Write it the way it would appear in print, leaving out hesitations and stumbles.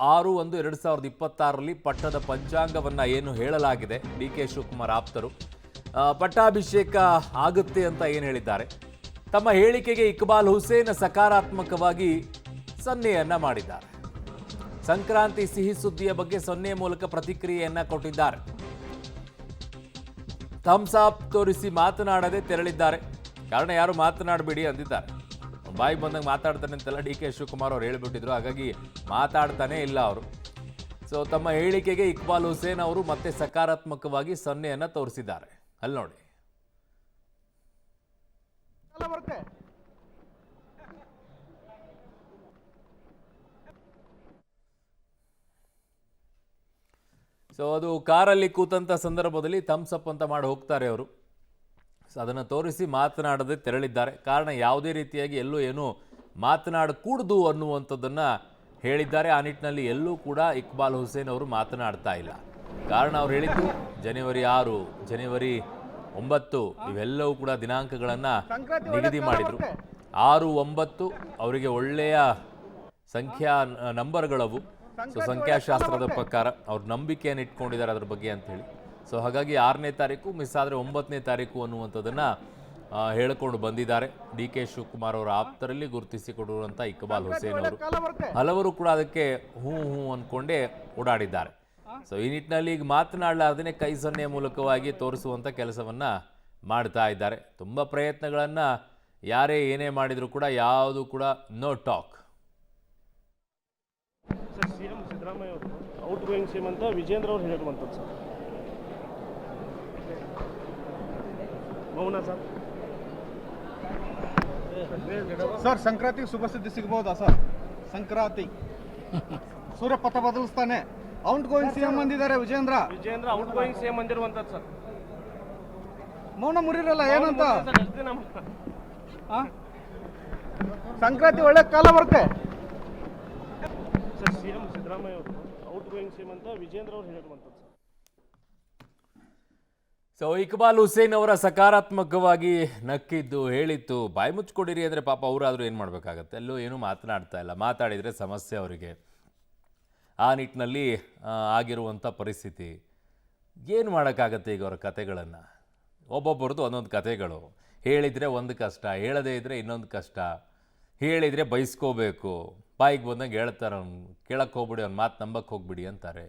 6/1/2026 ಪಟ್ಟದ ಪಂಚಾಂಗವನ್ನು ಏನು ಹೇಳಲಾಗಿದೆ ಡಿ ಕೆ ಶಿವಕುಮಾರ್ ಆಪ್ತರು ಪಟ್ಟಾಭಿಷೇಕ ಆಗುತ್ತೆ ಅಂತ ಏನು ಹೇಳಿದ್ದಾರೆ. ತಮ್ಮ ಹೇಳಿಕೆಗೆ ಇಕ್ಬಾಲ್ ಹುಸೇನ್ ಸಕಾರಾತ್ಮಕವಾಗಿ ಸನ್ನೆಯನ್ನ ಮಾಡಿದ್ದಾರೆ. ಸಂಕ್ರಾಂತಿ ಸಿಹಿ ಸುದ್ದಿಯ ಬಗ್ಗೆ ಸೊನ್ನೆ ಮೂಲಕ ಪ್ರತಿಕ್ರಿಯೆಯನ್ನ ಕೊಟ್ಟಿದ್ದಾರೆ. ಥಮ್ಸ್ ಅಪ್ ತೋರಿಸಿ ಮಾತನಾಡದೆ ತೆರಳಿದ್ದಾರೆ. ಕಾರಣ ಯಾರು ಮಾತನಾಡಬೇಡಿ ಅಂದಿದ್ದಾರೆ. ಬಾಯಿ ಬಂದಾಗ ಮಾತಾಡ್ತಾನೆ ಅಂತೆಲ್ಲ ಡಿ ಕೆ ಶಿವಕುಮಾರ್ ಅವರು ಹೇಳಿಬಿಟ್ಟಿದ್ರು. ಹಾಗಾಗಿ ಮಾತಾಡ್ತಾನೆ ಇಲ್ಲ ಅವರು. ಸೊ ತಮ್ಮ ಹೇಳಿಕೆಗೆ ಇಕ್ಬಾಲ್ ಹುಸೇನ್ ಅವರು ಮತ್ತೆ ಸಕಾರಾತ್ಮಕವಾಗಿ ಸನ್ನೆಯನ್ನ ತೋರಿಸಿದ್ದಾರೆ. ಅಲ್ಲಿ ನೋಡಿ. ಸೊ ಅದು ಕಾರಲ್ಲಿ ಕೂತಂತ ಸಂದರ್ಭದಲ್ಲಿ ಥಮ್ಸ್ ಅಪ್ ಅಂತ ಮಾಡಿ ಹೋಗ್ತಾರೆ ಅವರು. ಸೊ ಅದನ್ನು ತೋರಿಸಿ ಮಾತನಾಡದೆ ತೆರಳಿದ್ದಾರೆ. ಕಾರಣ ಯಾವುದೇ ರೀತಿಯಾಗಿ ಎಲ್ಲೂ ಏನು ಮಾತನಾಡಕೂಡದು ಅನ್ನುವಂಥದ್ದನ್ನು ಹೇಳಿದ್ದಾರೆ. ಆ ನಿಟ್ಟಿನಲ್ಲಿ ಎಲ್ಲೂ ಕೂಡ ಇಕ್ಬಾಲ್ ಹುಸೇನ್ ಅವರು ಮಾತನಾಡ್ತಾ ಇಲ್ಲ. ಕಾರಣ ಅವ್ರು ಹೇಳಿದ್ದು ಜನವರಿ 6, ಜನವರಿ 9 ಇವೆಲ್ಲವೂ ಕೂಡ ದಿನಾಂಕಗಳನ್ನು ನಿಗದಿ ಮಾಡಿದರು. 6-9 ಅವರಿಗೆ ಒಳ್ಳೆಯ ಸಂಖ್ಯಾ ನಂಬರ್ಗಳವು. ಸೊ ಸಂಖ್ಯಾಶಾಸ್ತ್ರದ ಪ್ರಕಾರ ಅವ್ರ ನಂಬಿಕೆಯನ್ನು ಇಟ್ಕೊಂಡಿದ್ದಾರೆ ಅದ್ರ ಬಗ್ಗೆ ಅಂತೇಳಿ. ಸೊ ಹಾಗಾಗಿ 6ನೇ ತಾರೀಕು ಮಿಸ್ ಆದರೆ 9ನೇ ತಾರೀಕು ಅನ್ನುವಂಥದ್ದನ್ನು ಹೇಳಿಕೊಂಡು ಬಂದಿದ್ದಾರೆ. ಡಿ ಕೆ ಶಿವಕುಮಾರ್ ಅವರ ಆಪ್ತರಲ್ಲಿ ಗುರುತಿಸಿಕೊಡುವಂಥ ಇಕ್ಬಾಲ್ ಹುಸೇನ್ ಅವರು. ಹಲವರು ಕೂಡ ಅದಕ್ಕೆ ಹ್ಞೂ ಅಂದ್ಕೊಂಡೇ ಓಡಾಡಿದ್ದಾರೆ. ಸೊ ಈ ನಿಟ್ಟಿನಲ್ಲಿ ಈಗ ಮಾತನಾಡಲಾರ್ದೇ ಕೈ ಸನ್ನೆಯ ಮೂಲಕವಾಗಿ ತೋರಿಸುವಂಥ ಕೆಲಸವನ್ನು ಮಾಡ್ತಾ ಇದ್ದಾರೆ. ತುಂಬ ಪ್ರಯತ್ನಗಳನ್ನು ಯಾರೇ ಏನೇ ಮಾಡಿದರೂ ಕೂಡ ಯಾವುದು ಕೂಡ no talk. Sir C M Siddaramaiah ಅವರು ಔಟ್ ಗೋಯಿಂಗ್ ಸಿಎಂ ಅಂತ ವಿಜೇಂದ್ರ ಅವರು ಹೇಳಿರುವಂಥದ್ದು ಸರ್. ಮೌನ ಸರ್. ಸರ್ ಸಂಕ್ರಾಂತಿಗೆ ಶುಭ ಸುದ್ದಿ ಸಿಗ್ಬೋದಾ ಸರ್? ಸಂಕ್ರಾಂತಿ ಸೂರ್ಯ ಪಥ ಬದಲಿಸ್ತಾನೆ. ಔಟ್ ಗೋಯಿಂಗ್ ಸಿಎಂ ಅಂದಿದ್ದಾರೆ ವಿಜೇಂದ್ರ ಔಟ್ ಗೋಯಿಂಗ್ ಸಿಎಂ ಅಂದಿರುವಂಥದ್ದು ಸರ್. ಮೌನ ಮುರಿರಲ್ಲ ಏನಂತ? ಎಷ್ಟು ದಿನ ಸಂಕ್ರಾಂತಿ ಒಳ್ಳೆ ಕಾಲ ಬರುತ್ತೆ. ಸರ್ ಸಿ ಎಂ ಸಿದ್ದರಾಮಯ್ಯ ಅವರು ಔಟ್ ಗೋಯಿಂಗ್ ಸಿಎಂ ಅಂತ ವಿಜೇಂದ್ರ ಅವರು ಹೇಳಿರುವಂಥದ್ದು ಸರ್. ಸೊ ಇಕ್ಬಾಲ್ ಹುಸೇನ್ ಅವರ ಸಕಾರಾತ್ಮಕವಾಗಿ ನಕ್ಕಿದ್ದು ಹೇಳಿತ್ತು. ಬಾಯಿ ಮುಚ್ಕೊಡಿರಿ ಅಂದರೆ ಪಾಪ ಅವರಾದರೂ ಏನು ಮಾಡಬೇಕಾಗತ್ತೆ? ಎಲ್ಲೂ ಏನೂ ಮಾತನಾಡ್ತಾ ಇಲ್ಲ. ಮಾತಾಡಿದರೆ ಸಮಸ್ಯೆ ಅವರಿಗೆ. ಆ ನಿಟ್ಟಿನಲ್ಲಿ ಆಗಿರುವಂಥ ಪರಿಸ್ಥಿತಿ. ಏನು ಮಾಡೋಕ್ಕಾಗತ್ತೆ ಈಗ ಅವರ ಕತೆಗಳನ್ನು? ಒಬ್ಬೊಬ್ಬರದ್ದು ಒಂದೊಂದು ಕತೆಗಳು. ಹೇಳಿದರೆ ಒಂದು ಕಷ್ಟ, ಹೇಳದೇ ಇದ್ದರೆ ಇನ್ನೊಂದು ಕಷ್ಟ. ಹೇಳಿದರೆ ಬೈಸ್ಕೋಬೇಕು, ಬಾಯಿಗೆ ಬಂದಂಗೆ ಹೇಳ್ತಾರೆ. ಅವ್ನು ಕೇಳಕ್ಕೆ ಹೋಗ್ಬಿಡಿ, ಅವ್ನ ಮಾತು ನಂಬಕ್ಕೆ ಹೋಗ್ಬಿಡಿ ಅಂತಾರೆ.